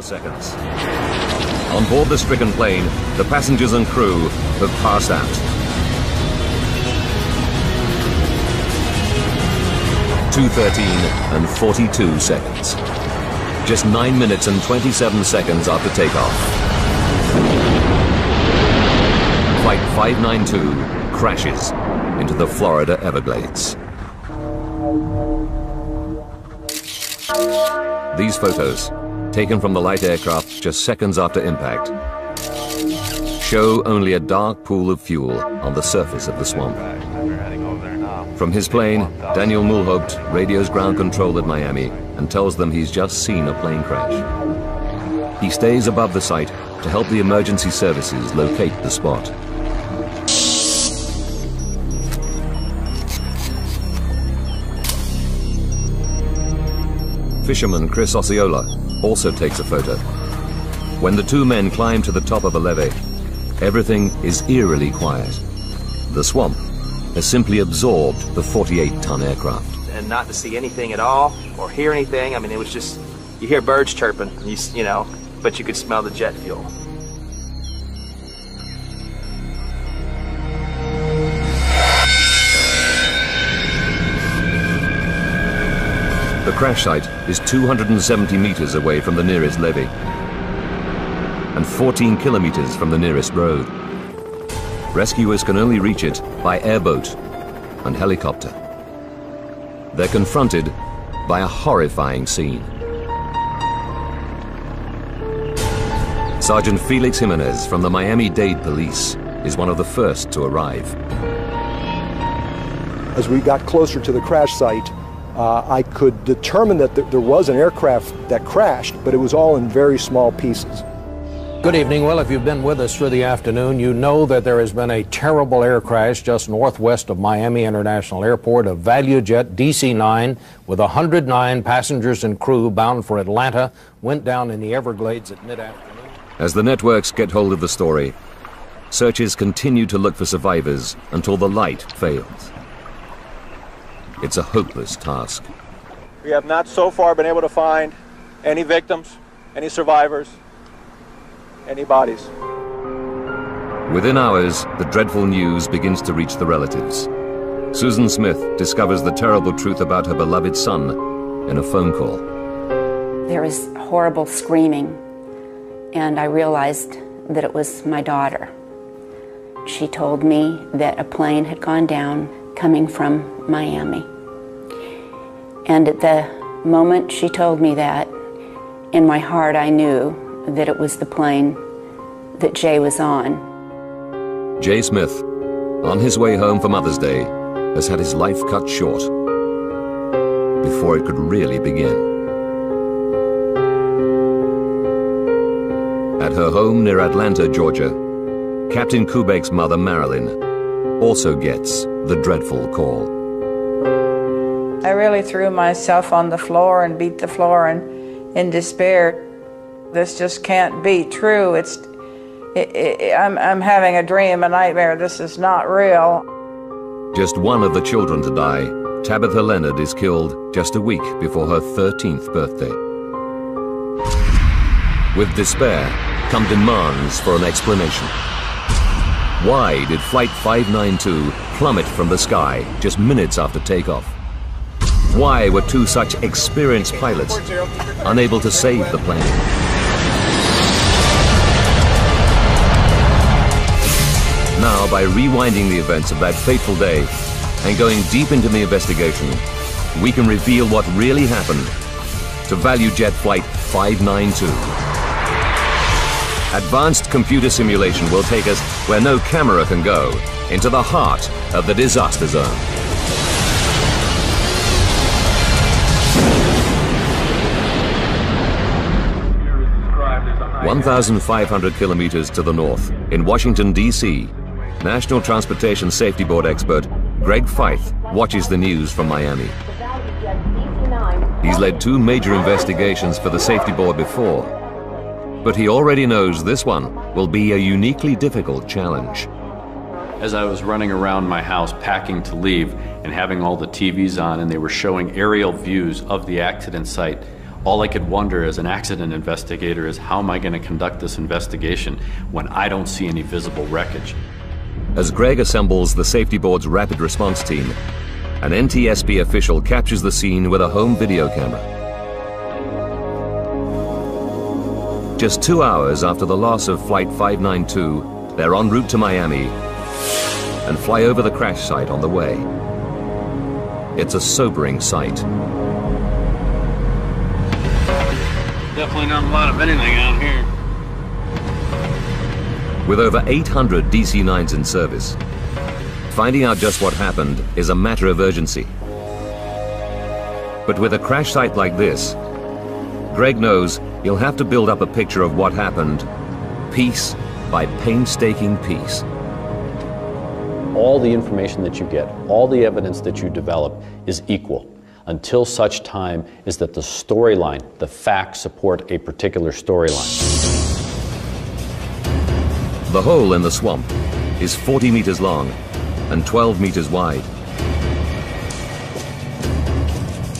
seconds. On board the stricken plane, the passengers and crew have passed out. 2:13 and 42 seconds. Just 9 minutes and 27 seconds after takeoff. Flight 592 crashes into the Florida Everglades. These photos, taken from the light aircraft just seconds after impact, show only a dark pool of fuel on the surface of the swamp. From his plane, Daniel Mulhaupt radios ground control at Miami and tells them he's just seen a plane crash. He stays above the site to help the emergency services locate the spot. Fisherman Chris Osceola also takes a photo. When the two men climb to the top of a levee, everything is eerily quiet. The swamp has simply absorbed the 48-ton aircraft. And not to see anything at all or hear anything. I mean, it was just, you hear birds chirping, you know, but you could smell the jet fuel. The crash site is 270 meters away from the nearest levee and 14 kilometers from the nearest road. Rescuers can only reach it by airboat and helicopter. They're confronted by a horrifying scene. Sergeant Felix Jimenez from the Miami-Dade Police is one of the first to arrive. As we got closer to the crash site, I could determine that there was an aircraft that crashed, but it was all in very small pieces. Good evening. Well, if you've been with us through the afternoon, you know that there has been a terrible air crash just northwest of Miami International Airport. A ValueJet DC-9 with 109 passengers and crew bound for Atlanta went down in the Everglades at mid-afternoon. As the networks get hold of the story, searchers continue to look for survivors until the light fails. It's a hopeless task. We have not so far been able to find any victims, any survivors, any bodies. Within hours, the dreadful news begins to reach the relatives. Susan Smith discovers the terrible truth about her beloved son in a phone call. There was horrible screaming, and I realized that it was my daughter. She told me that a plane had gone down coming from Miami. And at the moment she told me that, in my heart I knew that it was the plane that Jay was on. Jay Smith, on his way home for Mother's Day, has had his life cut short before it could really begin. At her home near Atlanta, Georgia, Captain Kubek's mother, Marilyn, also gets the dreadful call. I really threw myself on the floor and beat the floor in despair. This just can't be true. I'm having a dream, a nightmare. This is not real. Just one of the children to die, Tabitha Leonard, is killed just a week before her 13th birthday. With despair come demands for an explanation. Why did Flight 592 plummet from the sky just minutes after takeoff? Why were two such experienced pilots unable to save the plane? Now, by rewinding the events of that fateful day and going deep into the investigation, we can reveal what really happened to ValueJet Flight 592. Advanced computer simulation will take us where no camera can go, into the heart of the disaster zone. 1,500 kilometers to the north, in Washington, D.C., National Transportation Safety Board expert Greg Feith watches the news from Miami. He's led two major investigations for the Safety Board before, but he already knows this one will be a uniquely difficult challenge. As I was running around my house packing to leave and having all the TVs on and they were showing aerial views of the accident site, All I could wonder as an accident investigator is how am I going to conduct this investigation when I don't see any visible wreckage? As Greg assembles the safety board's rapid response team, an NTSB official captures the scene with a home video camera. Just 2 hours after the loss of Flight 592, they're en route to Miami and fly over the crash site on the way. It's a sobering sight. Definitely not a lot of anything out here. With over 800 DC-9s in service, finding out just what happened is a matter of urgency. But with a crash site like this, Greg knows he'll have to build up a picture of what happened, piece by painstaking piece. All the information that you get, all the evidence that you develop is equal until such time is that the storyline, the facts support a particular storyline. The hole in the swamp is 40 meters long and 12 meters wide.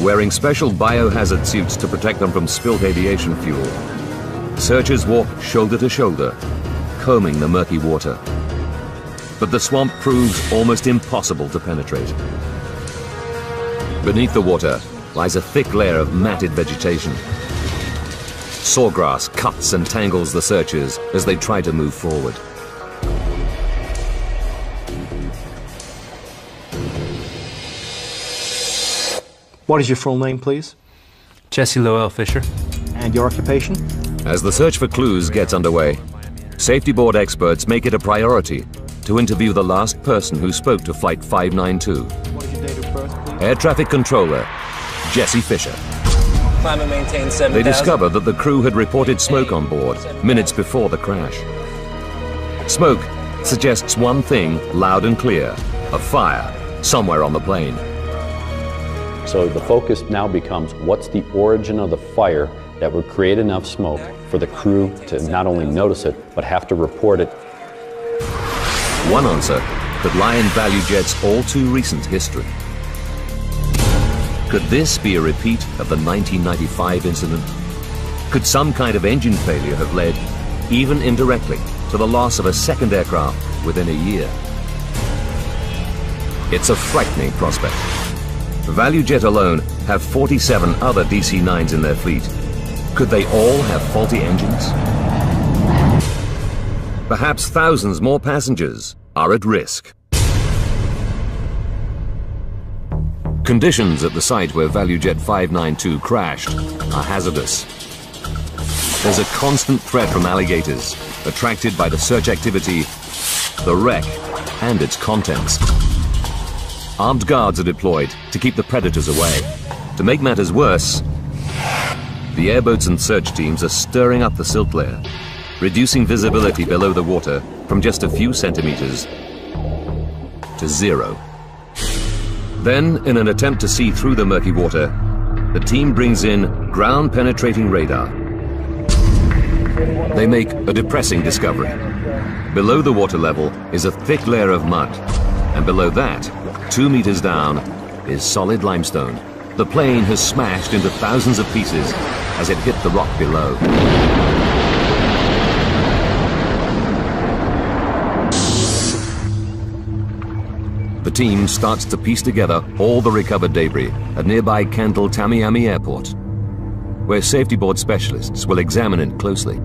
Wearing special biohazard suits to protect them from spilt aviation fuel, searchers walk shoulder to shoulder, combing the murky water. But the swamp proves almost impossible to penetrate. Beneath the water lies a thick layer of matted vegetation. Sawgrass cuts and tangles the searchers as they try to move forward. What is your full name, please? Jesse Lowell Fisher. And your occupation? As the search for clues gets underway, safety board experts make it a priority to interview the last person who spoke to Flight 592. What is your date of birth, please? Air traffic controller, Jesse Fisher. Climb and maintain 7,000. They discover that the crew had reported smoke on board minutes before the crash. Smoke suggests one thing loud and clear: a fire somewhere on the plane. So the focus now becomes what's the origin of the fire that would create enough smoke for the crew to not only notice it, but have to report it. One answer could lie in ValueJet's all-too recent history. Could this be a repeat of the 1995 incident? Could some kind of engine failure have led, even indirectly, to the loss of a second aircraft within a year? It's a frightening prospect. ValueJet alone have 47 other DC-9s in their fleet. Could they all have faulty engines? Perhaps thousands more passengers are at risk. Conditions at the site where ValueJet 592 crashed are hazardous. There's a constant threat from alligators, attracted by the search activity, the wreck, and its contents. Armed guards are deployed to keep the predators away. To make matters worse, the airboats and search teams are stirring up the silt layer, reducing visibility below the water from just a few centimeters to zero. Then, in an attempt to see through the murky water, the team brings in ground-penetrating radar. They make a depressing discovery. Below the water level is a thick layer of mud, and below that, 2 meters down, is solid limestone. The plane has smashed into thousands of pieces as it hit the rock below. The team starts to piece together all the recovered debris at nearby Kendall Tamiami Airport, where safety board specialists will examine it closely.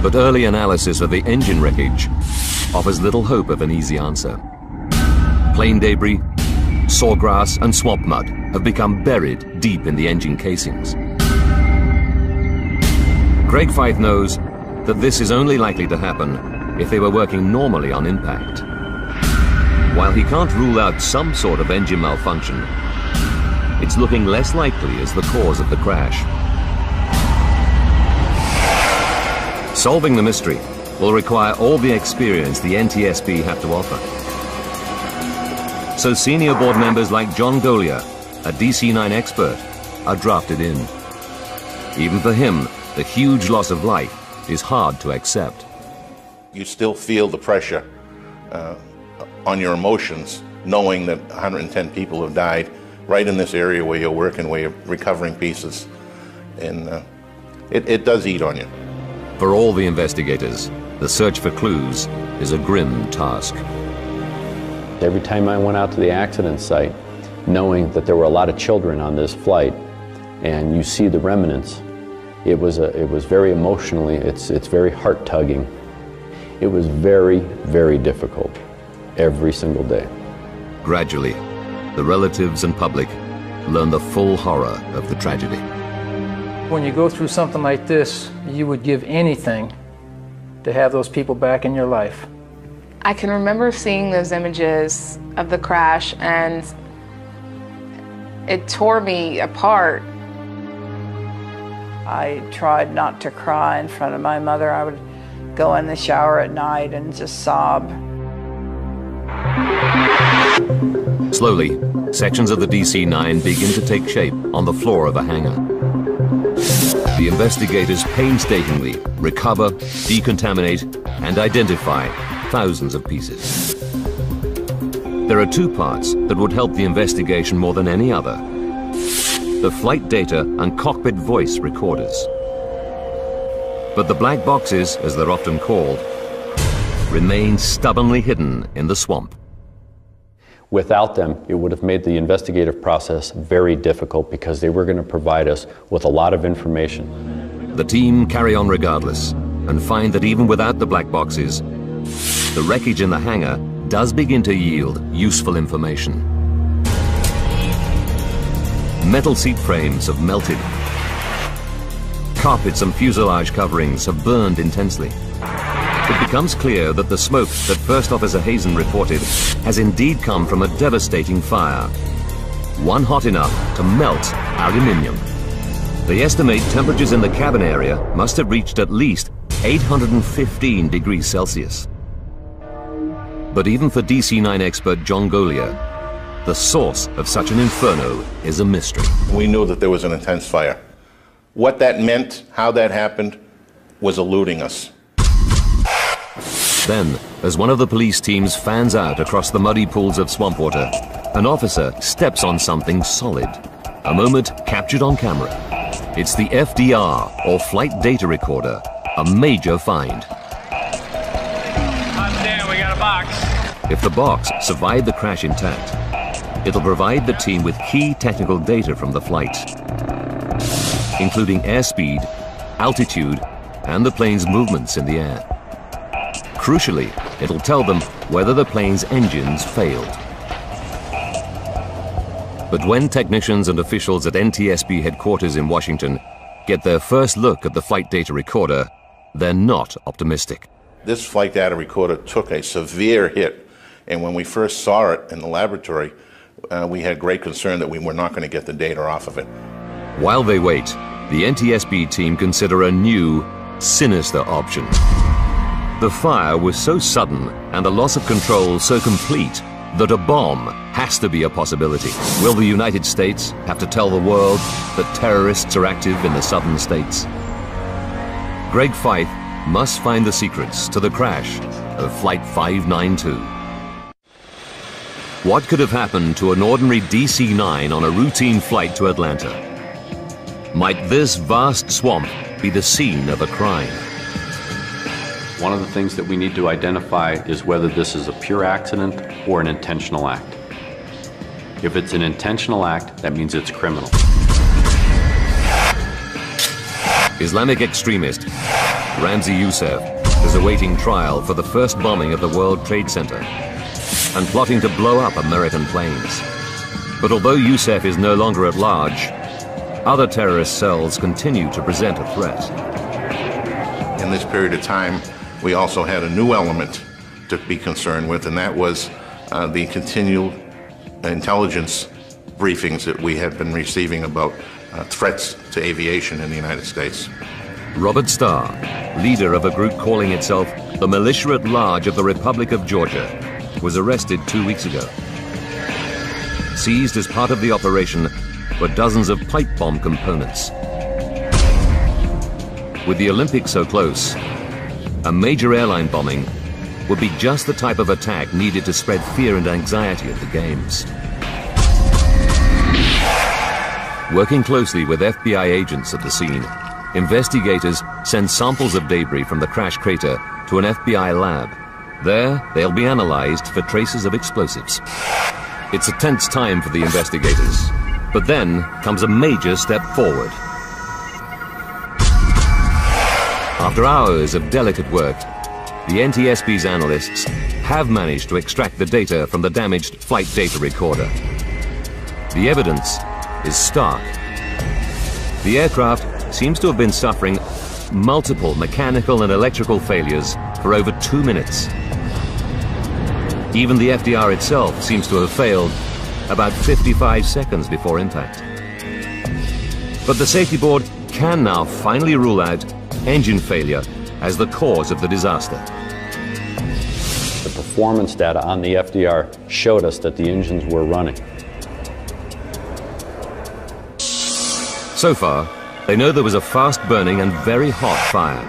But early analysis of the engine wreckage offers little hope of an easy answer. Plane debris, sawgrass, and swamp mud have become buried deep in the engine casings. Greg Feith knows that this is only likely to happen if they were working normally on impact. While he can't rule out some sort of engine malfunction, it's looking less likely as the cause of the crash. Solving the mystery will require all the experience the NTSB have to offer. So senior board members like John Golia, a DC-9 expert, are drafted in. Even for him, the huge loss of life is hard to accept. You still feel the pressure on your emotions, knowing that 110 people have died right in this area where you're working, where you're recovering pieces. And it does eat on you. For all the investigators, the search for clues is a grim task. Every time I went out to the accident site, knowing that there were a lot of children on this flight, and you see the remnants, it was very emotionally, it's very heart-tugging. It was very, very difficult every single day. Gradually, the relatives and public learn the full horror of the tragedy. When you go through something like this, you would give anything to have those people back in your life. I can remember seeing those images of the crash, and it tore me apart. I tried not to cry in front of my mother. I would go in the shower at night and just sob. Slowly, sections of the DC-9 begin to take shape on the floor of a hangar. The investigators painstakingly recover, decontaminate, and identify thousands of pieces. There are two parts that would help the investigation more than any other: the flight data and cockpit voice recorders. But the black boxes, as they're often called, remain stubbornly hidden in the swamp. Without them, it would have made the investigative process very difficult because they were going to provide us with a lot of information. The team carry on regardless and find that even without the black boxes, the wreckage in the hangar does begin to yield useful information. Metal seat frames have melted. Carpets and fuselage coverings have burned intensely. It becomes clear that the smoke that First Officer Hazen reported has indeed come from a devastating fire, one hot enough to melt aluminium. They estimate temperatures in the cabin area must have reached at least 815 degrees Celsius. But even for DC-9 expert John Golia, the source of such an inferno is a mystery. We knew that there was an intense fire. What that meant, how that happened, was eluding us. Then, as one of the police teams fans out across the muddy pools of swamp water, an officer steps on something solid. A moment captured on camera. It's the FDR, or Flight Data Recorder, a major find. Damn, we got a box. If the box survived the crash intact, it'll provide the team with key technical data from the flight, including airspeed, altitude, and the plane's movements in the air. Crucially, it'll tell them whether the plane's engines failed. But when technicians and officials at NTSB headquarters in Washington get their first look at the flight data recorder, they're not optimistic. This flight data recorder took a severe hit, and when we first saw it in the laboratory, we had great concern that we were not going to get the data off of it. While they wait, the NTSB team consider a new, sinister option. The fire was so sudden and the loss of control so complete that a bomb has to be a possibility. Will the United States have to tell the world that terrorists are active in the southern states? Greg Feith must find the secrets to the crash of Flight 592. What could have happened to an ordinary DC-9 on a routine flight to Atlanta? Might this vast swamp be the scene of a crime? One of the things that we need to identify is whether this is a pure accident or an intentional act. If it's an intentional act, that means it's criminal. Islamic extremist Ramzi Youssef is awaiting trial for the first bombing of the World Trade Center and plotting to blow up American planes. But although Youssef is no longer at large, other terrorist cells continue to present a threat. In this period of time, we also had a new element to be concerned with, and that was the continual intelligence briefings that we had been receiving about threats to aviation in the United States. Robert Starr, leader of a group calling itself the Militia at Large of the Republic of Georgia, was arrested 2 weeks ago. Seized as part of the operation were dozens of pipe bomb components. With the Olympics so close, a major airline bombing would be just the type of attack needed to spread fear and anxiety at the Games. Working closely with FBI agents at the scene, investigators send samples of debris from the crash crater to an FBI lab. There, they'll be analyzed for traces of explosives. It's a tense time for the investigators, but then comes a major step forward. After hours of delicate work, the NTSB's analysts have managed to extract the data from the damaged flight data recorder. The evidence is stark. The aircraft seems to have been suffering multiple mechanical and electrical failures for over 2 minutes. Even the FDR itself seems to have failed about 55 seconds before impact. But the safety board can now finally rule out engine failure as the cause of the disaster. The performance data on the FDR showed us that the engines were running. So far, they know there was a fast-burning and very hot fire,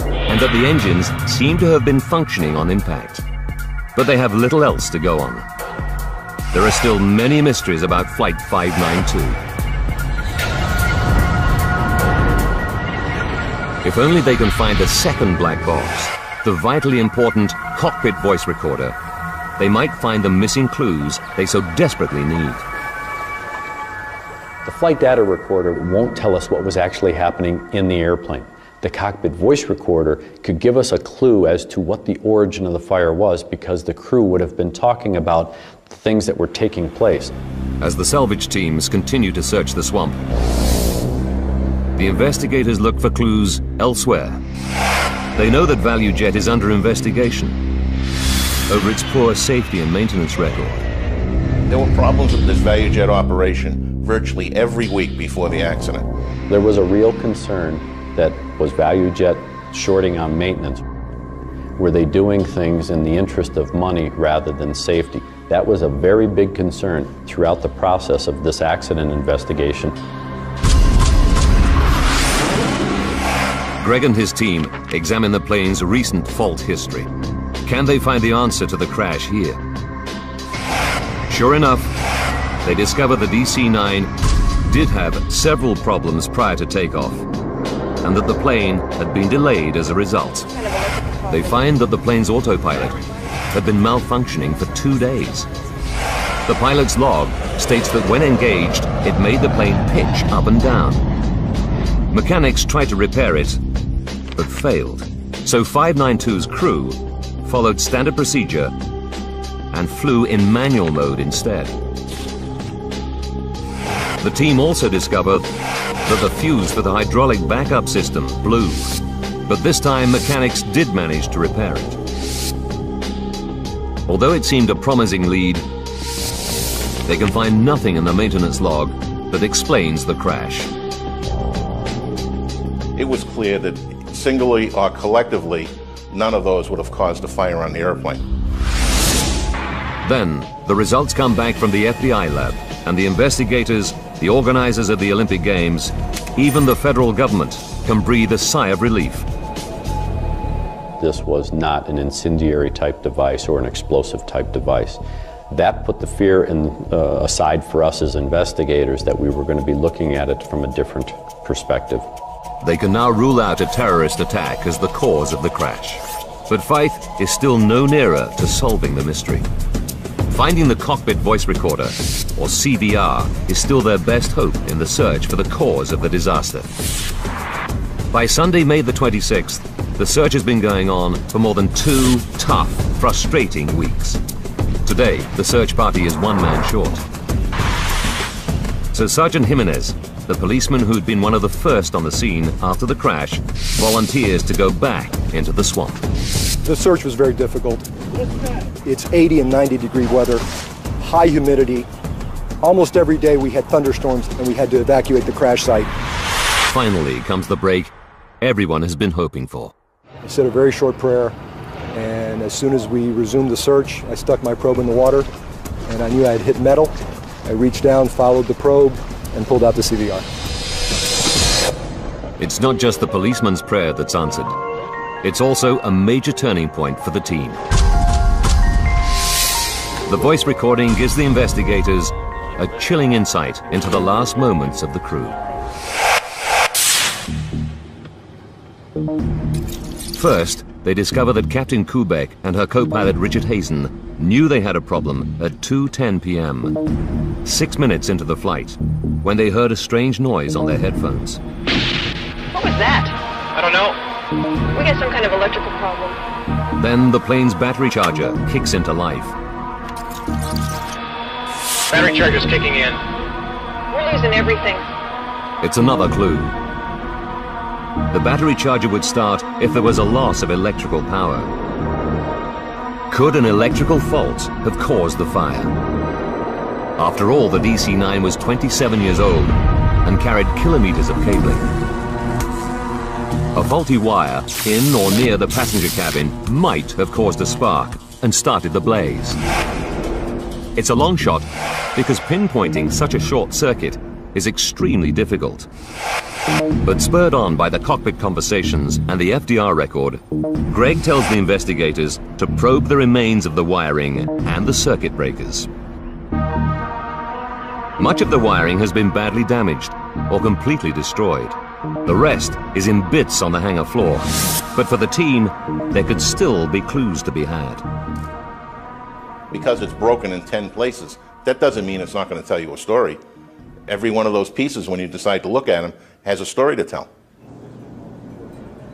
and that the engines seem to have been functioning on impact. But they have little else to go on. There are still many mysteries about Flight 592. If only they can find a second black box, the vitally important cockpit voice recorder, they might find the missing clues they so desperately need. The flight data recorder won't tell us what was actually happening in the airplane. The cockpit voice recorder could give us a clue as to what the origin of the fire was, because the crew would have been talking about the things that were taking place. As the salvage teams continue to search the swamp, the investigators look for clues elsewhere. They know that ValueJet is under investigation over its poor safety and maintenance record. There were problems with this ValueJet operation virtually every week before the accident. There was a real concern that was ValueJet shorting on maintenance. Were they doing things in the interest of money rather than safety? That was a very big concern throughout the process of this accident investigation. Greg and his team examine the plane's recent fault history. Can they find the answer to the crash here? Sure enough, they discover the DC-9 did have several problems prior to takeoff, and that the plane had been delayed as a result. They find that the plane's autopilot had been malfunctioning for 2 days. The pilot's log states that when engaged, it made the plane pitch up and down. Mechanics tried to repair it, but failed. So 592's crew followed standard procedure and flew in manual mode instead. The team also discovered that the fuse for the hydraulic backup system blew, but this time mechanics did manage to repair it. Although it seemed a promising lead, they can find nothing in the maintenance log that explains the crash. It was clear that singly or collectively, none of those would have caused a fire on the airplane. Then, the results come back from the FBI lab, and the investigators, the organizers of the Olympic Games, even the federal government can breathe a sigh of relief. This was not an incendiary type device or an explosive type device. That put the fear aside for us as investigators that we were going to be looking at it from a different perspective. They can now rule out a terrorist attack as the cause of the crash. But Feith is still no nearer to solving the mystery. Finding the cockpit voice recorder, or CVR, is still their best hope in the search for the cause of the disaster. By Sunday, May the 26th, the search has been going on for more than 2 tough, frustrating weeks. Today, the search party is 1 man short. So Sergeant Jimenez, the policeman who'd been one of the first on the scene after the crash, volunteers to go back into the swamp. The search was very difficult. It's 80 and 90 degree weather, high humidity. Almost every day we had thunderstorms and we had to evacuate the crash site. Finally comes the break everyone has been hoping for. I said a very short prayer, and as soon as we resumed the search, I stuck my probe in the water, and I knew I had hit metal. I reached down, followed the probe, and pulled out the CVR. It's not just the policeman's prayer that's answered. It's also a major turning point for the team. The voice recording gives the investigators a chilling insight into the last moments of the crew. First, they discover that Captain Kubek and her co-pilot Richard Hazen knew they had a problem at 2:10 p.m., 6 minutes into the flight, when they heard a strange noise on their headphones. What was that? I don't know. We got some kind of electrical problem. Then the plane's battery charger kicks into life. Battery charger's kicking in. We're losing everything. It's another clue. The battery charger would start if there was a loss of electrical power. Could an electrical fault have caused the fire? After all, the DC-9 was 27 years old and carried kilometers of cabling. A faulty wire in or near the passenger cabin might have caused a spark and started the blaze. It's a long shot because pinpointing such a short circuit is extremely difficult. But spurred on by the cockpit conversations and the FDR record, Greg tells the investigators to probe the remains of the wiring and the circuit breakers. Much of the wiring has been badly damaged or completely destroyed. The rest is in bits on the hangar floor, but for the team, there could still be clues to be had. Because it's broken in 10 places, that doesn't mean it's not going to tell you a story. Every one of those pieces, when you decide to look at them, has a story to tell.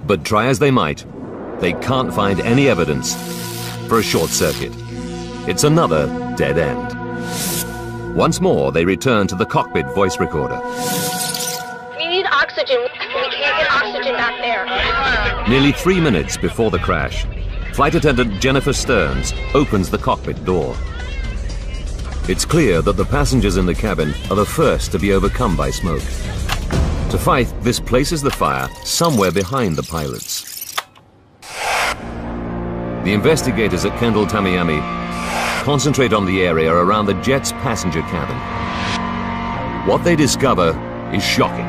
But try as they might, they can't find any evidence for a short circuit. It's another dead end. Once more, they return to the cockpit voice recorder. We need oxygen. We can't get oxygen back there. Nearly 3 minutes before the crash, Flight Attendant Jennifer Stearns opens the cockpit door. It's clear that the passengers in the cabin are the first to be overcome by smoke. To Fife, this places the fire somewhere behind the pilots. The investigators at Kendall Tamiami concentrate on the area around the jet's passenger cabin. What they discover is shocking.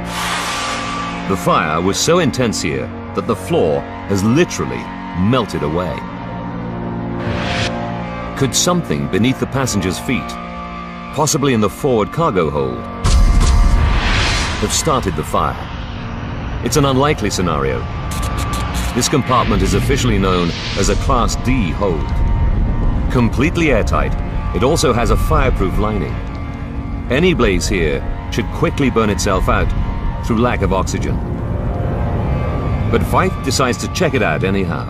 The fire was so intense here that the floor has literally melted away. Could something beneath the passengers' feet, possibly in the forward cargo hold, have started the fire? It's an unlikely scenario. This compartment is officially known as a Class D hold. Completely airtight, it also has a fireproof lining. Any blaze here should quickly burn itself out through lack of oxygen. But Fife decides to check it out anyhow.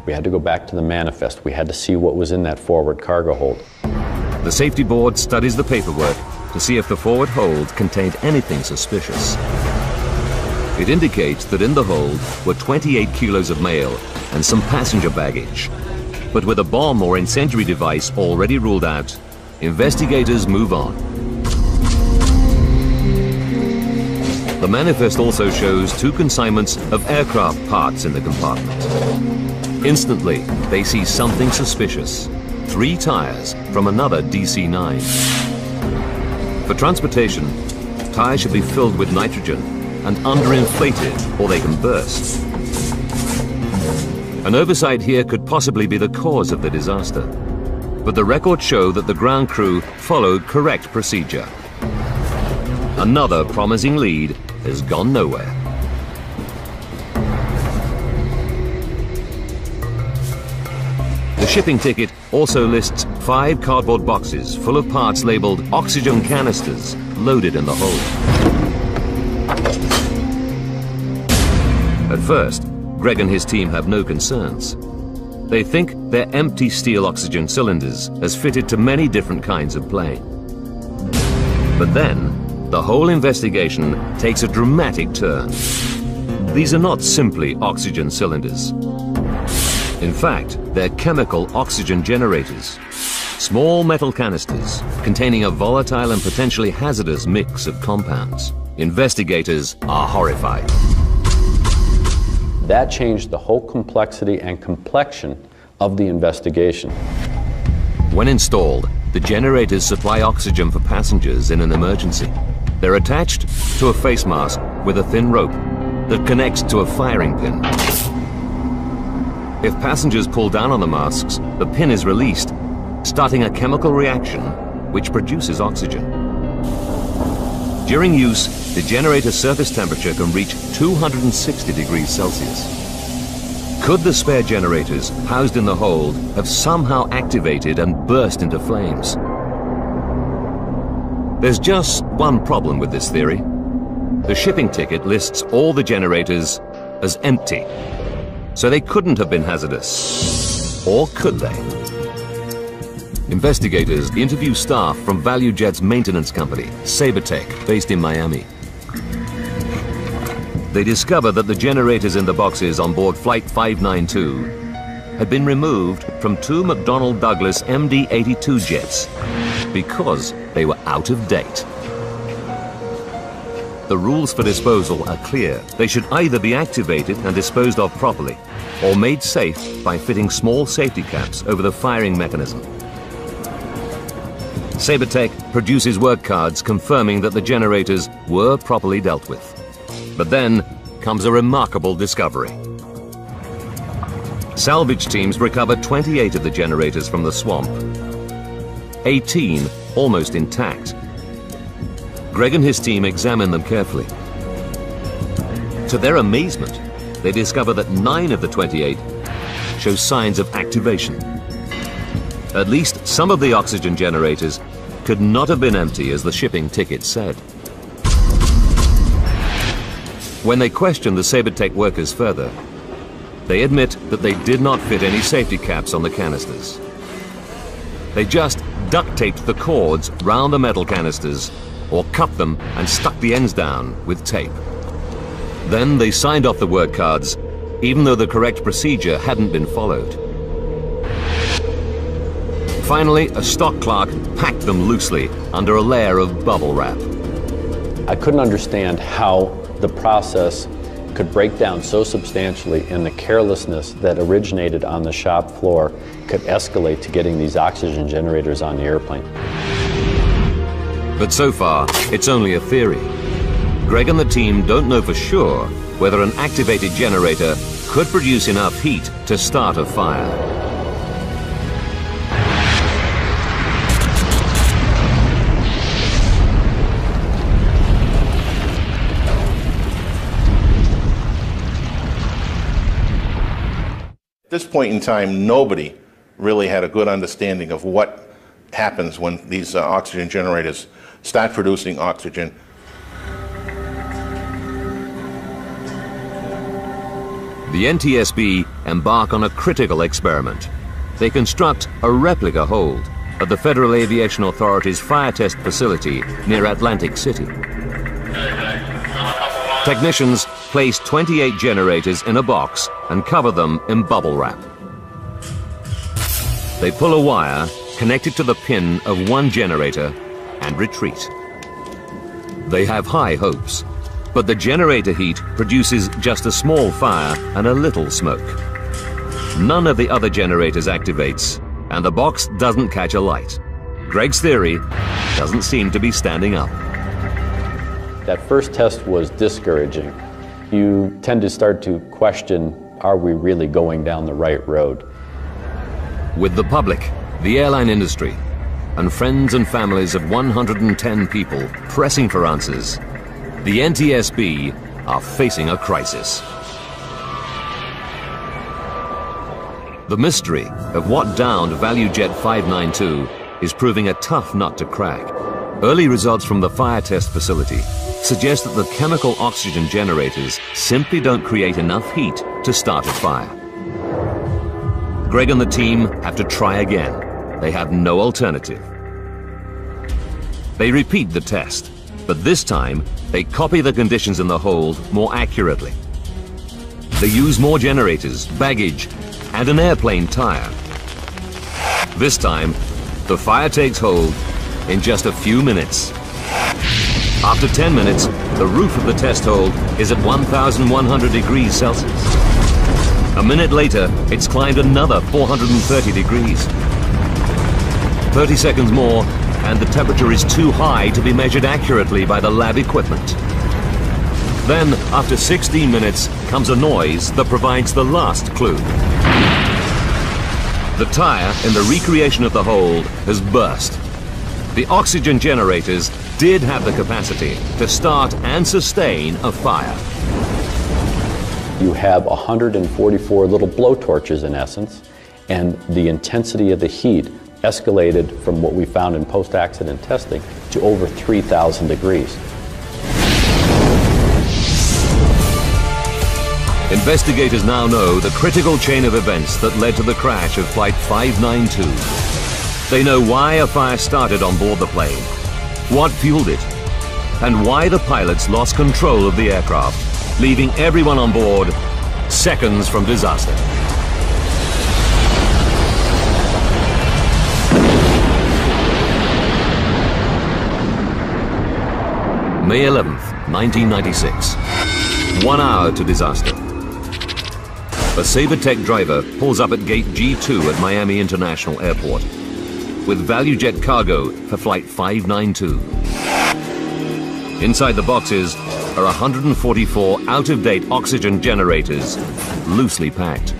We had to go back to the manifest. We had to see what was in that forward cargo hold. The safety board studies the paperwork to see if the forward hold contained anything suspicious. It indicates that in the hold were 28 kilos of mail and some passenger baggage. But with a bomb or incendiary device already ruled out, investigators move on. The manifest also shows 2 consignments of aircraft parts in the compartment. Instantly, they see something suspicious. 3 tires from another DC-9. For transportation, tires should be filled with nitrogen and underinflated or they can burst. An oversight here could possibly be the cause of the disaster. But the records show that the ground crew followed correct procedure. Another promising lead has gone nowhere. The shipping ticket also lists 5 cardboard boxes full of parts labeled oxygen canisters loaded in the hold. At first, Greg and his team have no concerns. They think they're empty steel oxygen cylinders as fitted to many different kinds of plane. But then, the whole investigation takes a dramatic turn. These are not simply oxygen cylinders. In fact, they're chemical oxygen generators. Small metal canisters containing a volatile and potentially hazardous mix of compounds. Investigators are horrified. That changed the whole complexity and complexion of the investigation. When installed, the generators supply oxygen for passengers in an emergency. They're attached to a face mask with a thin rope that connects to a firing pin. If passengers pull down on the masks, the pin is released, starting a chemical reaction which produces oxygen. During use, the generator's surface temperature can reach 260 degrees Celsius. Could the spare generators housed in the hold have somehow activated and burst into flames? There's just one problem with this theory. The shipping ticket lists all the generators as empty, so they couldn't have been hazardous. Or could they? Investigators interview staff from ValueJet's maintenance company, Sabertech, based in Miami. They discover that the generators in the boxes on board Flight 592 had been removed from 2 McDonnell Douglas MD-82 jets because they were out of date. The rules for disposal are clear. They should either be activated and disposed of properly, or made safe by fitting small safety caps over the firing mechanism. Sabertech produces work cards confirming that the generators were properly dealt with. But then comes a remarkable discovery. Salvage teams recovered 28 of the generators from the swamp, 18 almost intact. Greg and his team examined them carefully. To their amazement, they discover that 9 of the 28 show signs of activation. At least some of the oxygen generators could not have been empty as the shipping ticket said. When they question the Sabertech workers further, they admit that they did not fit any safety caps on the canisters. They just duct taped the cords round the metal canisters or cut them and stuck the ends down with tape. Then they signed off the work cards, even though the correct procedure hadn't been followed. Finally, a stock clerk packed them loosely under a layer of bubble wrap. I couldn't understand how the process could break down so substantially, and the carelessness that originated on the shop floor could escalate to getting these oxygen generators on the airplane. But so far, it's only a theory. Greg and the team don't know for sure whether an activated generator could produce enough heat to start a fire. At this point in time, nobody really had a good understanding of what happens when these oxygen generators start producing oxygen. The NTSB embark on a critical experiment. They construct a replica hold at the Federal Aviation Authority's fire test facility near Atlantic City. Technicians place 28 generators in a box and cover them in bubble wrap. They pull a wire connected to the pin of one generator and retreat. They have high hopes, but the generator heat produces just a small fire and a little smoke. None of the other generators activates, and the box doesn't catch a light. Greg's theory doesn't seem to be standing up. That first test was discouraging. You tend to start to question, are we really going down the right road? With the public, the airline industry, and friends and families of 110 people pressing for answers, the NTSB are facing a crisis. The mystery of what downed ValueJet 592 is proving a tough nut to crack. Early results from the fire test facility suggest that the chemical oxygen generators simply don't create enough heat to start a fire. Greg and the team have to try again. They have no alternative. They repeat the test, but this time they copy the conditions in the hold more accurately. They use more generators, baggage, and an airplane tire. This time, the fire takes hold in just a few minutes. After 10 minutes, the roof of the test hold is at 1,100 degrees Celsius. A minute later, it's climbed another 430 degrees. 30 seconds more, and the temperature is too high to be measured accurately by the lab equipment. Then, after 16 minutes, comes a noise that provides the last clue. The tire in the recreation of the hold has burst. The oxygen generators did have the capacity to start and sustain a fire. You have 144 little blowtorches in essence, and the intensity of the heat escalated from what we found in post-accident testing to over 3,000 degrees. Investigators now know the critical chain of events that led to the crash of Flight 592. They know why a fire started on board the plane, what fueled it, and why the pilots lost control of the aircraft, leaving everyone on board seconds from disaster. May 11th, 1996. 1 hour to disaster. A SaberTech driver pulls up at gate G2 at Miami International Airport with ValueJet cargo for Flight 592. Inside the boxes are 144 out-of-date oxygen generators, loosely packed.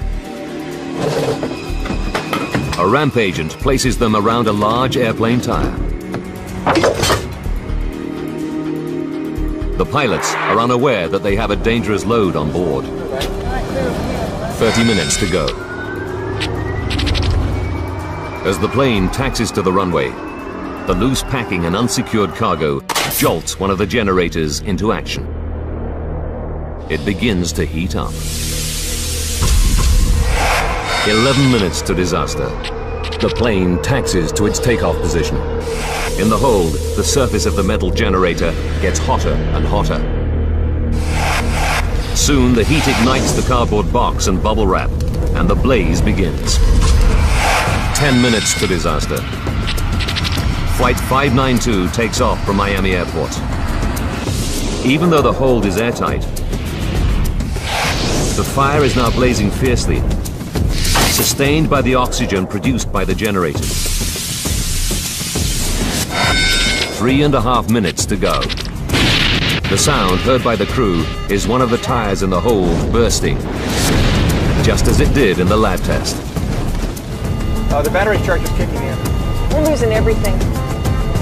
A ramp agent places them around a large airplane tire. The pilots are unaware that they have a dangerous load on board. 30 minutes to go. As the plane taxis to the runway, the loose packing and unsecured cargo jolts one of the generators into action. It begins to heat up. 11 minutes to disaster. The plane taxis to its takeoff position. In the hold, the surface of the metal generator gets hotter and hotter. Soon, the heat ignites the cardboard box and bubble wrap, and the blaze begins. 10 minutes to disaster. Flight 592 takes off from Miami Airport. Even though the hold is airtight, the fire is now blazing fiercely, sustained by the oxygen produced by the generators. 3.5 minutes to go. The sound heard by the crew is one of the tires in the hold bursting, just as it did in the lab test. The battery charge is kicking in. We're losing everything.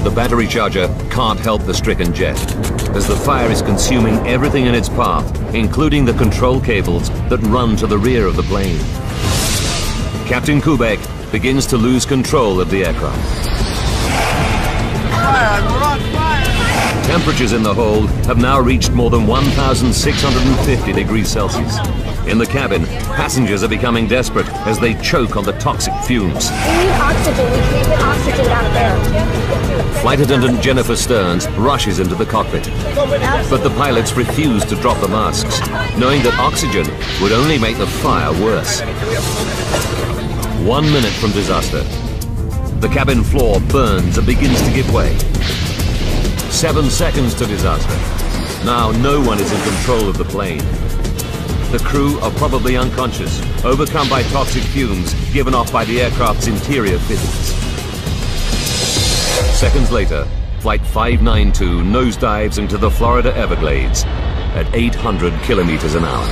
The battery charger can't help the stricken jet, as the fire is consuming everything in its path, including the control cables that run to the rear of the plane. Captain Kubek begins to lose control of the aircraft. Temperatures in the hold have now reached more than 1,650 degrees Celsius. In the cabin, passengers are becoming desperate as they choke on the toxic fumes. We need oxygen. We can't get oxygen down there. Flight attendant Jennifer Stearns rushes into the cockpit, but the pilots refuse to drop the masks, knowing that oxygen would only make the fire worse. 1 minute from disaster. The cabin floor burns and begins to give way. 7 seconds to disaster. Now no one is in control of the plane. The crew are probably unconscious, overcome by toxic fumes given off by the aircraft's interior fittings. Seconds later, Flight 592 nosedives into the Florida Everglades at 800 kilometers an hour.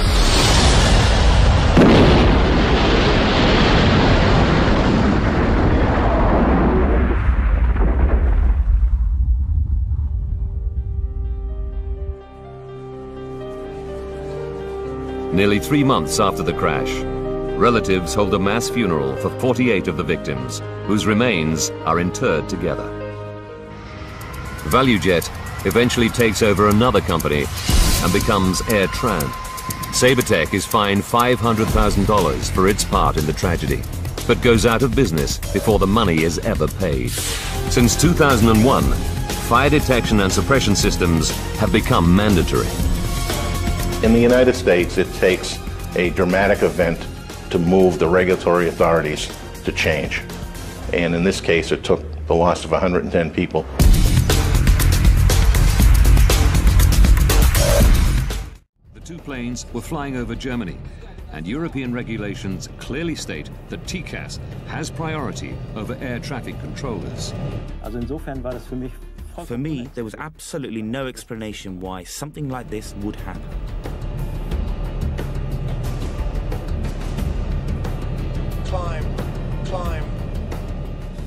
Nearly 3 months after the crash, relatives hold a mass funeral for 48 of the victims, whose remains are interred together. ValueJet eventually takes over another company and becomes AirTran. SaberTech is fined $500,000 for its part in the tragedy, but goes out of business before the money is ever paid. Since 2001, fire detection and suppression systems have become mandatory. In the United States, it takes a dramatic event to move the regulatory authorities to change. And in this case, it took the loss of 110 people. The two planes were flying over Germany, and European regulations clearly state that TCAS has priority over air traffic controllers. For me, there was absolutely no explanation why something like this would happen. Climb.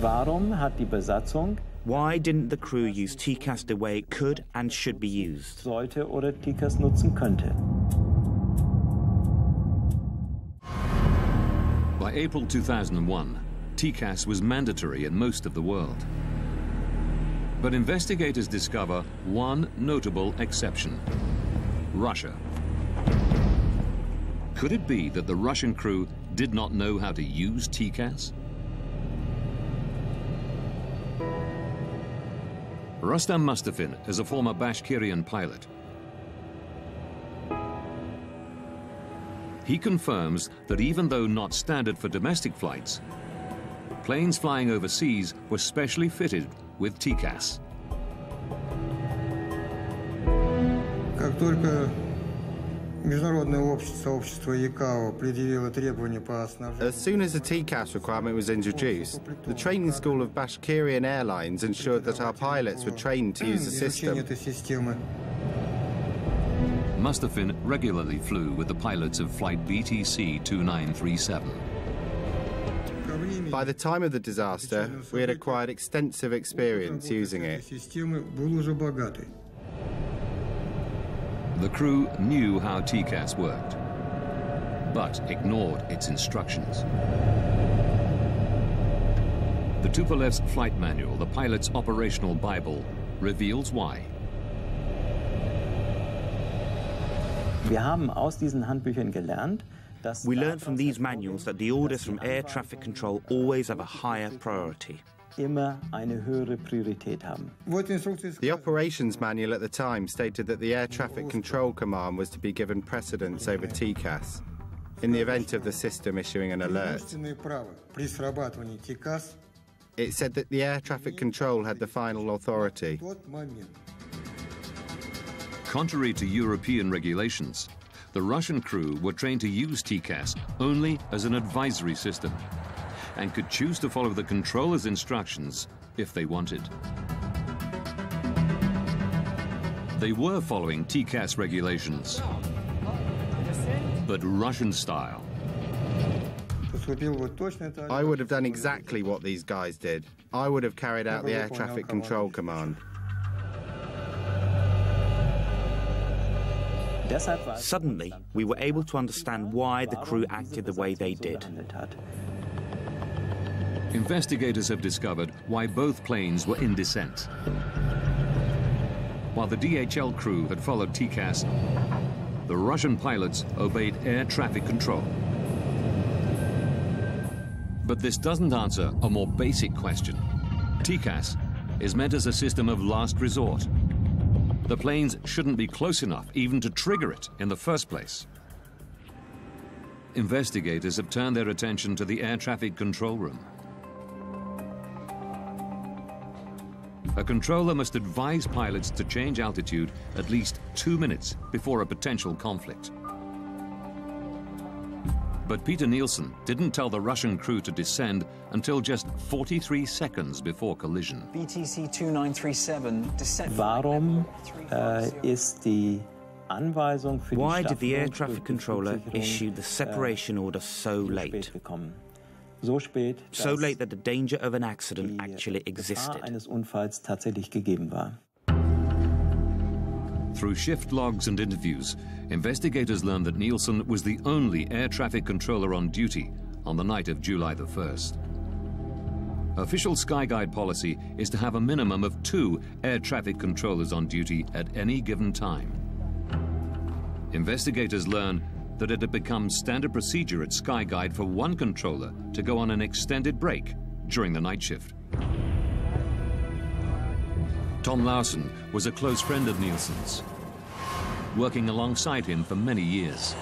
Warum hat die Besatzung Why didn't the crew use TCAS the way it could and should be used? Sollte oder TCAS nutzen könnte. By April 2001, TCAS was mandatory in most of the world. But investigators discover one notable exception: Russia. Could it be that the Russian crew did not know how to use TCAS? Rustam Mustafin is a former Bashkirian pilot. He confirms that even though not standard for domestic flights, planes flying overseas were specially fitted with TCAS. As soon as the TCAS requirement was introduced, the training school of Bashkirian Airlines ensured that our pilots were trained to use the system. Mustafin regularly flew with the pilots of flight BTC 2937. By the time of the disaster, we had acquired extensive experience using it. The crew knew how TCAS worked, but ignored its instructions. The Tupolevsk flight manual, the pilot's operational Bible, reveals why. Wir haben aus diesen Handbüchern gelernt, dass we learned from these manuals that the orders from air traffic control always have a higher priority. Immer eine höhere Priorität haben. The operations manual at the time stated that the Air Traffic Control Command was to be given precedence over TCAS in the event of the system issuing an alert. It said that the air traffic control had the final authority. Contrary to European regulations, the Russian crew were trained to use TCAS only as an advisory system, and could choose to follow the controller's instructions if they wanted. They were following TCAS regulations, but Russian style. I would have done exactly what these guys did. I would have carried out the air traffic control command. Suddenly, we were able to understand why the crew acted the way they did. Investigators have discovered why both planes were in descent. While the DHL crew had followed TCAS, the Russian pilots obeyed air traffic control. But this doesn't answer a more basic question. TCAS is meant as a system of last resort. The planes shouldn't be close enough even to trigger it in the first place. Investigators have turned their attention to the air traffic control room. A controller must advise pilots to change altitude at least 2 minutes before a potential conflict. But Peter Nielsen didn't tell the Russian crew to descend until just 43 seconds before collision. BTC 2937 descent. Warum ist die Anweisung für die Why did the air traffic controller issue the separation order so late? So spät, so late that the danger of an accident actually existed. Eines Unfalls tatsächlich gegeben war. Through shift logs and interviews, investigators learned that Nielsen was the only air traffic controller on duty on the night of July the 1st. Official Skyguide policy is to have a minimum of 2 air traffic controllers on duty at any given time. Investigators learn that it had become standard procedure at Skyguide for one controller to go on an extended break during the night shift. Tom Larsen was a close friend of Nielsen's, working alongside him for many years.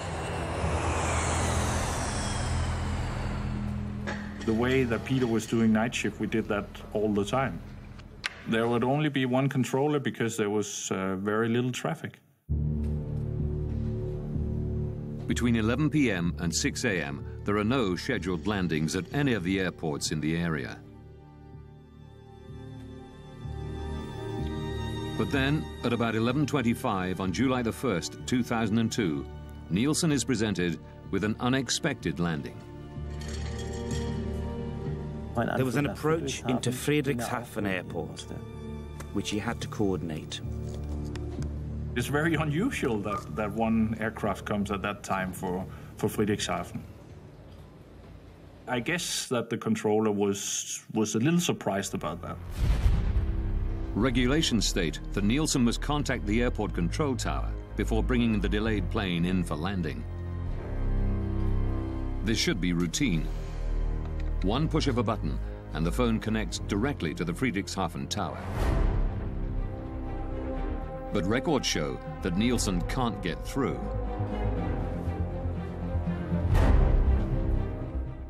The way that Peter was doing night shift, we did that all the time. There would only be one controller because there was very little traffic. Between 11 p.m. and 6 a.m., there are no scheduled landings at any of the airports in the area. But then, at about 11:25 on July the 1st, 2002, Nielsen is presented with an unexpected landing. There was an approach into Friedrichshafen Airport, which he had to coordinate. It's very unusual that one aircraft comes at that time for Friedrichshafen. I guess that the controller was a little surprised about that. Regulations state that Nielsen must contact the airport control tower before bringing the delayed plane in for landing. This should be routine. One push of a button and the phone connects directly to the Friedrichshafen tower. But records show that Nielsen can't get through.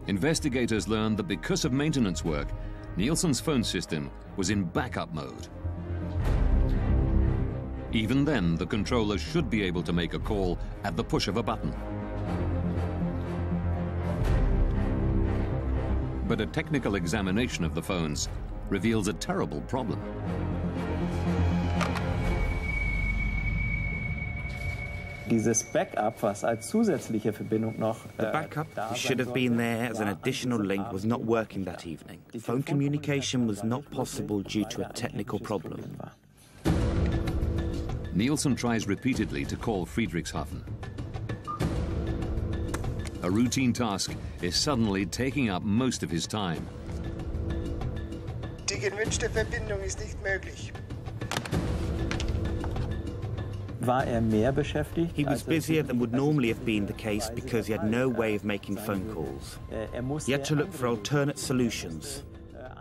Investigators learned that because of maintenance work, Nielsen's phone system was in backup mode. Even then, the controller should be able to make a call at the push of a button. But a technical examination of the phones reveals a terrible problem. Dieses Backup, was als zusätzliche Verbindung noch. The backup, which should have been there as an additional link, was not working that evening. Phone communication was not possible due to a technical problem. Nielsen tries repeatedly to call Friedrichshafen. A routine task is suddenly taking up most of his time. Die gewünschte Verbindung ist nicht möglich. He was busier than would normally have been the case because he had no way of making phone calls. He had to look for alternate solutions.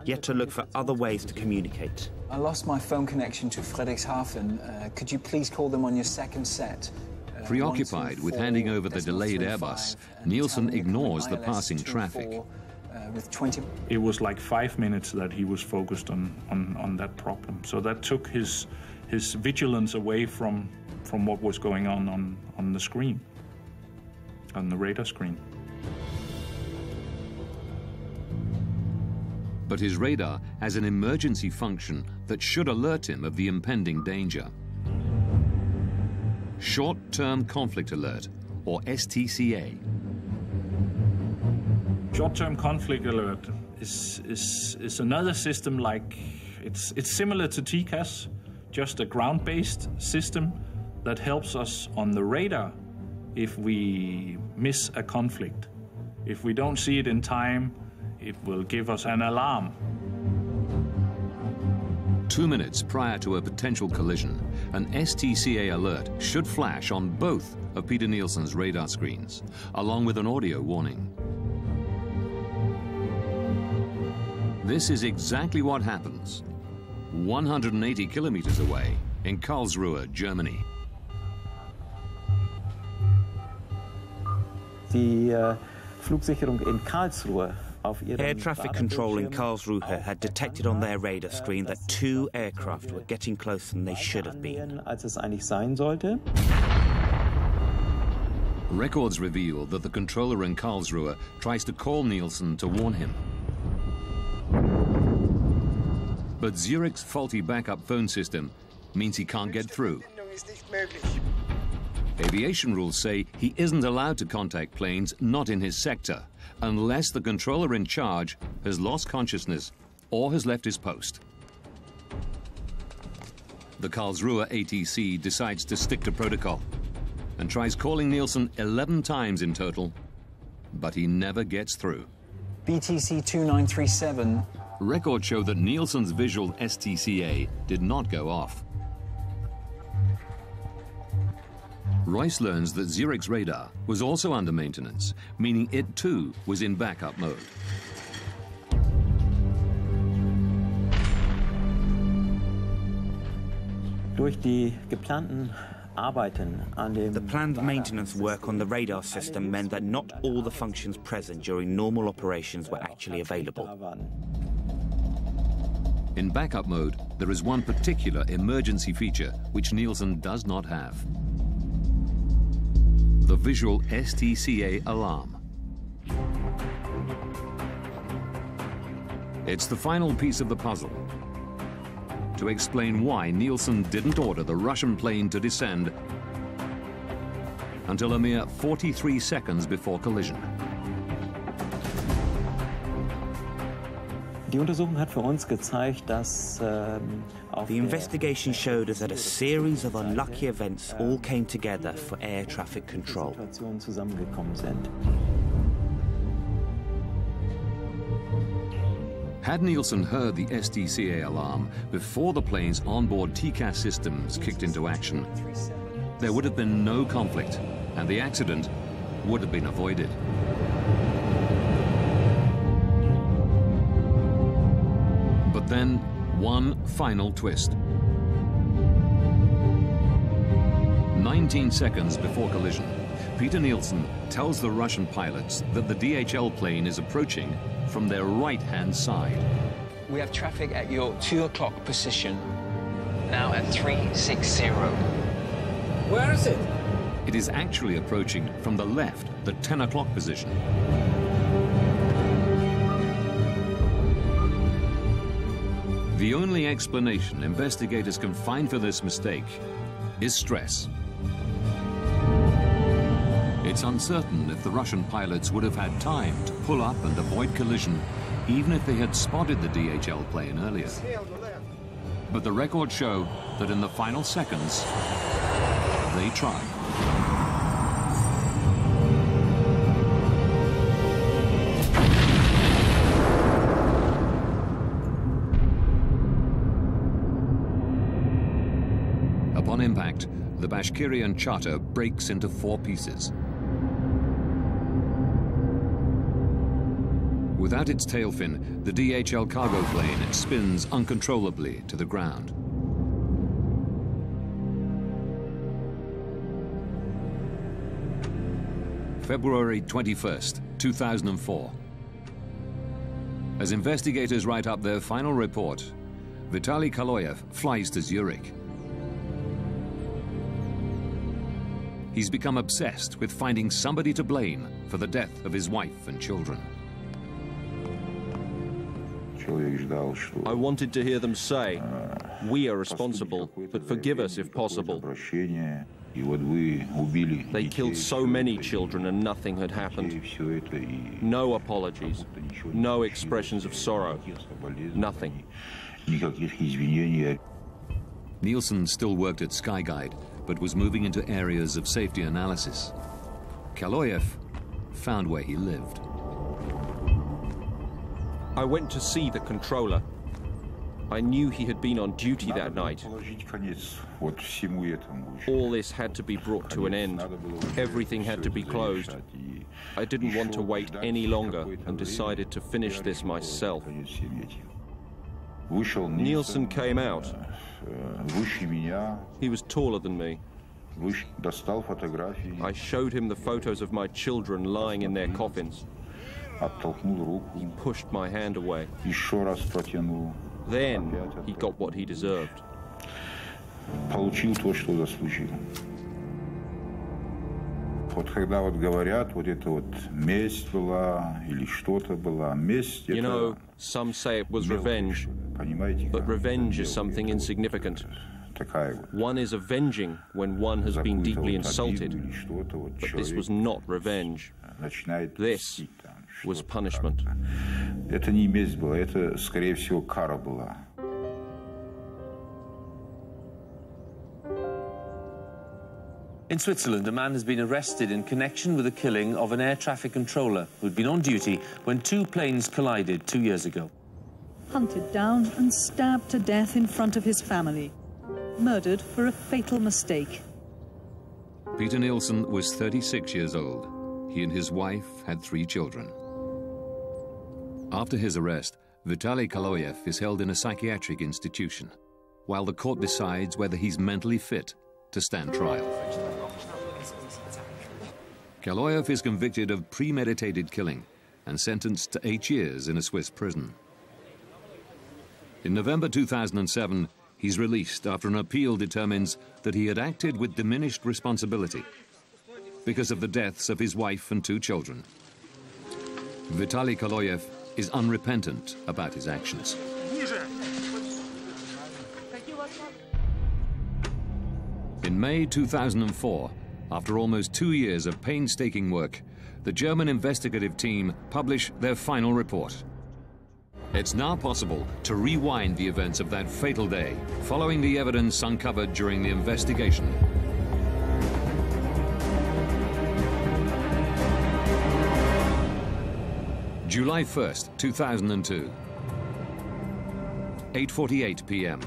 He had to look for other ways to communicate. I lost my phone connection to Friedrichshafen. Could you please call them on your second set? Preoccupied with handing over the delayed Airbus, Nielsen ignores the passing traffic. It was like 5 minutes that he was focused on that problem. So that took his vigilance away from what was going on the screen, on the radar screen. But his radar has an emergency function that should alert him of the impending danger. Short-Term Conflict Alert, or STCA. Short-Term Conflict Alert is another system like, it's similar to TCAS, just a ground-based system that helps us on the radar if we miss a conflict. If we don't see it in time, it will give us an alarm. 2 minutes prior to a potential collision, an STCA alert should flash on both of Peter Nielsen's radar screens, along with an audio warning. This is exactly what happens 180 kilometers away in Karlsruhe, Germany. Die Flugsicherung in Karlsruhe. Air traffic control in Karlsruhe had detected on their radar screen that 2 aircraft were getting closer than they should have been. Als es eigentlich sein sollte. Records reveal that the controller in Karlsruhe tries to call Nielsen to warn him. But Zurich's faulty backup phone system means he can't get through. Aviation rules say he isn't allowed to contact planes not in his sector unless the controller in charge has lost consciousness or has left his post. The Karlsruhe ATC decides to stick to protocol and tries calling Nielsen 11 times in total, but he never gets through. BTC 2937. Records show that Nielsen's visual STCA did not go off. Royce learns that Zurich's radar was also under maintenance, meaning it too was in backup mode. Durch die geplanten Arbeiten an dem The planned maintenance work on the radar system meant that not all the functions present during normal operations were actually available. In backup mode, there is one particular emergency feature which Nielsen does not have. The visual STCA alarm. It's the final piece of the puzzle to explain why Nielsen didn't order the Russian plane to descend until a mere 43 seconds before collision. Die Untersuchung hat für uns gezeigt, dass the investigation showed us that a series of unlucky events all came together for air traffic control. zusammengekommen sind. Had Nielsen heard the SDCA alarm before the plane's onboard TCAS systems kicked into action, there would have been no conflict, and the accident would have been avoided. But then, one final twist. 19 seconds before collision, Peter Nielsen tells the Russian pilots that the DHL plane is approaching from their right-hand side. We have traffic at your 2 o'clock position, now at 360. Where is it? It is actually approaching from the left, the 10 o'clock position. The only explanation investigators can find for this mistake is stress. It's uncertain if the Russian pilots would have had time to pull up and avoid collision, even if they had spotted the DHL plane earlier. But the records show that in the final seconds, they tried. Upon impact, the Bashkirian charter breaks into 4 pieces. Without its tail fin, the DHL cargo plane spins uncontrollably to the ground. February 21st, 2004. As investigators write up their final report, Vitaly Kaloyev flies to Zurich. He's become obsessed with finding somebody to blame for the death of his wife and children. I wanted to hear them say, we are responsible, but forgive us if possible. They killed so many children and nothing had happened. No apologies, no expressions of sorrow, nothing. Nielsen still worked at Skyguide, but was moving into areas of safety analysis. Kaloyev found where he lived. I went to see the controller. I knew he had been on duty that night. All this had to be brought to an end. Everything had to be closed. I didn't want to wait any longer and decided to finish this myself. Nielsen came out. He was taller than me. I showed him the photos of my children lying in their coffins. He pushed my hand away. Then he got what he deserved. You know, some say it was revenge, but revenge is something insignificant. One is avenging when one has been deeply insulted, but this was not revenge. This was punishment. In Switzerland, a man has been arrested in connection with the killing of an air traffic controller who'd been on duty when 2 planes collided 2 years ago. Hunted down and stabbed to death in front of his family. Murdered for a fatal mistake. Peter Nielsen was 36 years old. He and his wife had 3 children. After his arrest, Vitaly Kaloyev is held in a psychiatric institution, while the court decides whether he's mentally fit to stand trial. Kaloyev is convicted of premeditated killing and sentenced to 8 years in a Swiss prison. In November 2007, he's released after an appeal determines that he had acted with diminished responsibility because of the deaths of his wife and 2 children. Vitaly Kaloyev is unrepentant about his actions. In May 2004, after almost 2 years of painstaking work, the German investigative team publish their final report. It's now possible to rewind the events of that fatal day, following the evidence uncovered during the investigation. July 1st, 2002. 8:48 p.m.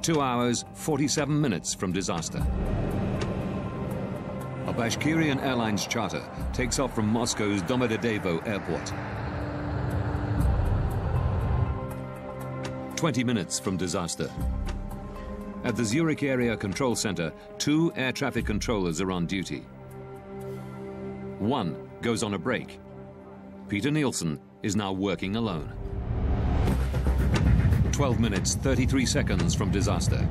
2 hours, 47 minutes from disaster. A Bashkirian Airlines charter takes off from Moscow's Domodedovo airport. 20 minutes from disaster. At the Zurich Area Control Center, 2 air traffic controllers are on duty. One goes on a break. Peter Nielsen is now working alone. 12 minutes, 33 seconds from disaster.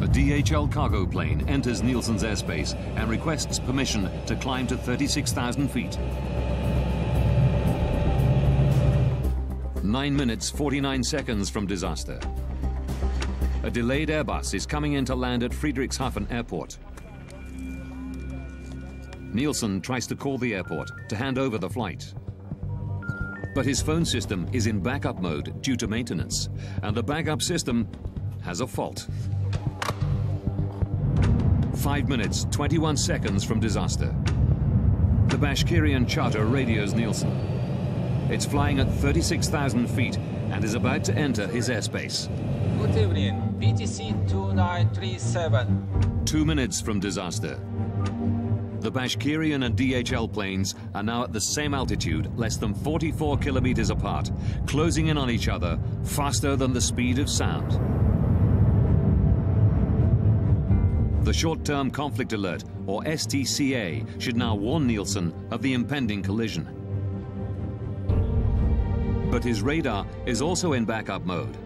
A DHL cargo plane enters Nielsen's airspace and requests permission to climb to 36,000 feet. 9 minutes, 49 seconds from disaster. A delayed Airbus is coming in to land at Friedrichshafen Airport. Nielsen tries to call the airport to hand over the flight. But his phone system is in backup mode due to maintenance, and the backup system has a fault. 5 minutes, 21 seconds from disaster. The Bashkirian charter radios Nielsen. It's flying at 36,000 feet and is about to enter his airspace. Good evening, BTC 2937. 2 minutes from disaster. The Bashkirian and DHL planes are now at the same altitude, less than 44 kilometers apart, closing in on each other faster than the speed of sound. The Short-Term Conflict Alert, or STCA, should now warn Nielsen of the impending collision. But his radar is also in backup mode,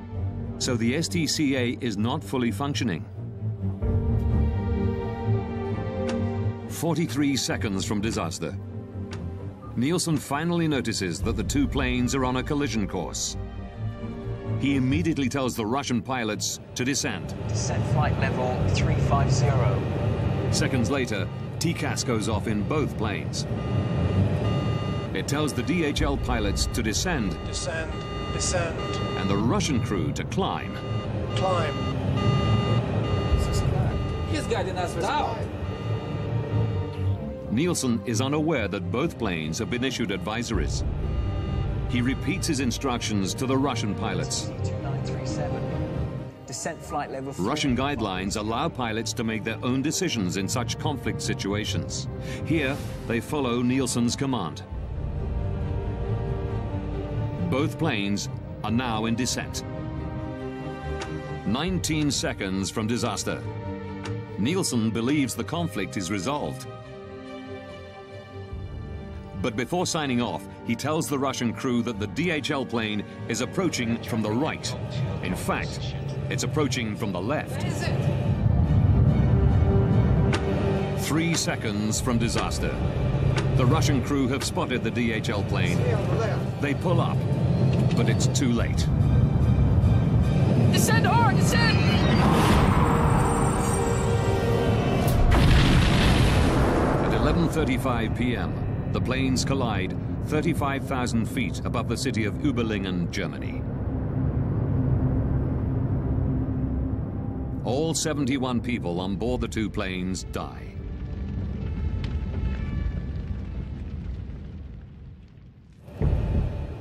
so the STCA is not fully functioning. 43 seconds from disaster. Nielsen finally notices that the 2 planes are on a collision course. He immediately tells the Russian pilots to descend. Descent flight level 350. Seconds later, TCAS goes off in both planes. It tells the DHL pilots to descend. Descend, descend. And the Russian crew to climb. Climb. He's guiding us down. Nielsen is unaware that both planes have been issued advisories. He repeats his instructions to the Russian pilots. 2937. Descent flight level 3. Russian guidelines allow pilots to make their own decisions in such conflict situations. Here, they follow Nielsen's command. Both planes are now in descent. 19 seconds from disaster. Nielsen believes the conflict is resolved. But before signing off, he tells the Russian crew that the DHL plane is approaching from the right. In fact, it's approaching from the left. 3 seconds from disaster. The Russian crew have spotted the DHL plane. They pull up, but it's too late. Descend hard, descend! At 11:35 p.m., the planes collide 35,000 feet above the city of Überlingen, Germany. All 71 people on board the 2 planes die.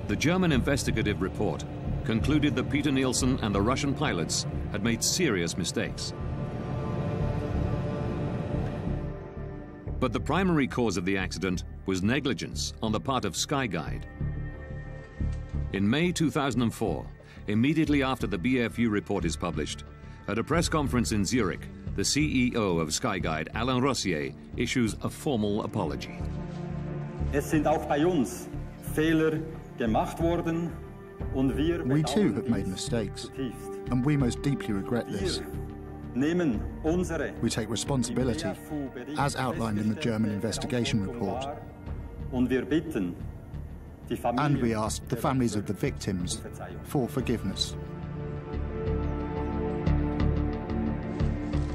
The German investigative report concluded that Peter Nielsen and the Russian pilots had made serious mistakes. But the primary cause of the accident was negligence on the part of Skyguide. In May 2004, immediately after the BFU report is published, at a press conference in Zurich, the CEO of Skyguide, Alain Rossier, issues a formal apology. Es sind auch bei uns Fehler gemacht worden und wir We too have made mistakes, and we most deeply regret this. We take responsibility, as outlined in the German investigation report. And we ask the families of the victims for forgiveness.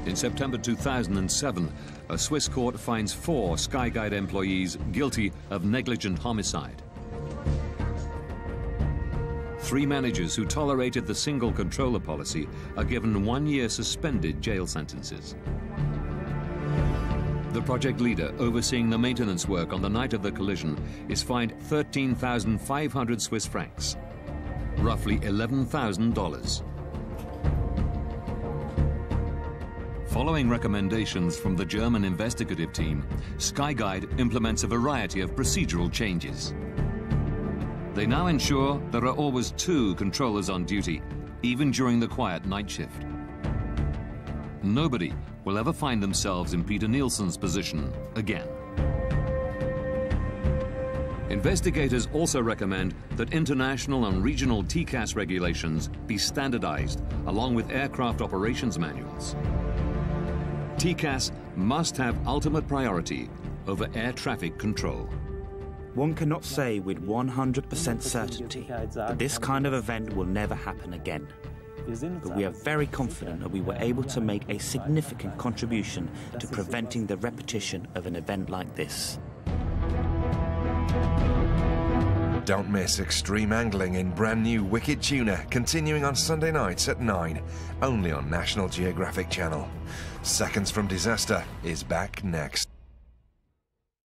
In September 2007, a Swiss court finds 4 Skyguide employees guilty of negligent homicide. 3 managers who tolerated the single controller policy are given 1-year suspended jail sentences. The project leader overseeing the maintenance work on the night of the collision is fined 13,500 Swiss francs, roughly $11,000. Following recommendations from the German investigative team, Skyguide implements a variety of procedural changes. They now ensure there are always 2 controllers on duty, even during the quiet night shift. Nobody will ever find themselves in Peter Nielsen's position again. Investigators also recommend that international and regional TCAS regulations be standardized along with aircraft operations manuals. TCAS must have ultimate priority over air traffic control. One cannot say with 100% certainty that this kind of event will never happen again. But we are very confident that we were able to make a significant contribution to preventing the repetition of an event like this. Don't miss extreme angling in brand new Wicked Tuna, continuing on Sunday nights at 9, only on National Geographic Channel. Seconds from Disaster is back next.